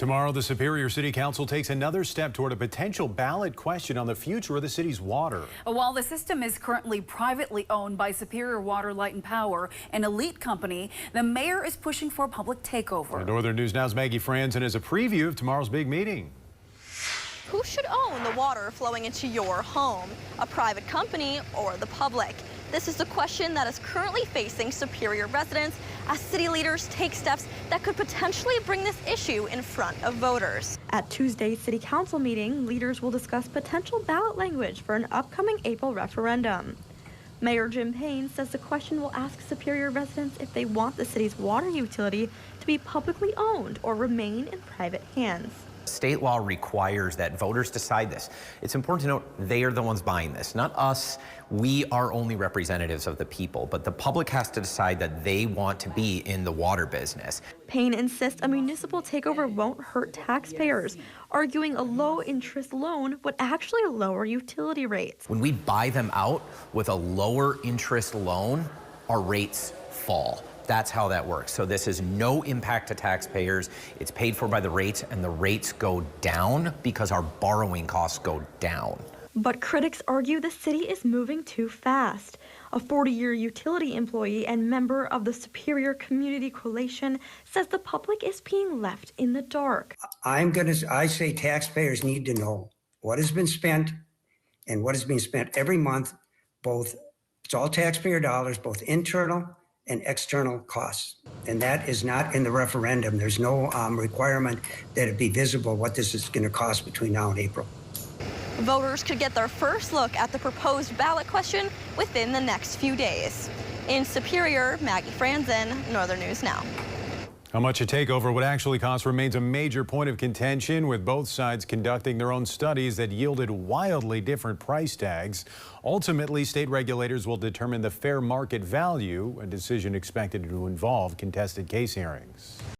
Tomorrow, the Superior City Council takes another step toward a potential ballot question on the future of the city's water. While the system is currently privately owned by Superior Water, Light and Power, an elite company, the mayor is pushing for a public takeover. Northern News Now's Maggie Franzen has a preview of tomorrow's big meeting. Who should own the water flowing into your home? A private company or the public? This is the question that is currently facing Superior residents as city leaders take steps that could potentially bring this issue in front of voters. At Tuesday's city council meeting, leaders will discuss potential ballot language for an upcoming April referendum. Mayor Jim Payne says the question will ask Superior residents if they want the city's water utility to be publicly owned or remain in private hands. State law requires that voters decide this. It's important to note they are the ones buying this, not us. We are only representatives of the people, but the public has to decide that they want to be in the water business. Payne insists a municipal takeover won't hurt taxpayers, arguing a low-interest loan would actually lower utility rates. When we buy them out with a lower interest loan, our rates fall. That's how that works. So this is no impact to taxpayers. It's paid for by the rates, and the rates go down because our borrowing costs go down. But critics argue the city is moving too fast. A 40-year utility employee and member of the Superior Community Coalition says the public is being left in the dark. I say taxpayers need to know what has been spent and what is being spent every month. It's all taxpayer dollars, both internal and external costs. And that is not in the referendum. There's no requirement that it be visible what this is going to cost between now and April. Voters could get their first look at the proposed ballot question within the next few days. In Superior, Maggie Franzen, Northern News Now. How much a takeover would actually cost remains a major point of contention, with both sides conducting their own studies that yielded wildly different price tags. Ultimately, state regulators will determine the fair market value, a decision expected to involve contested case hearings.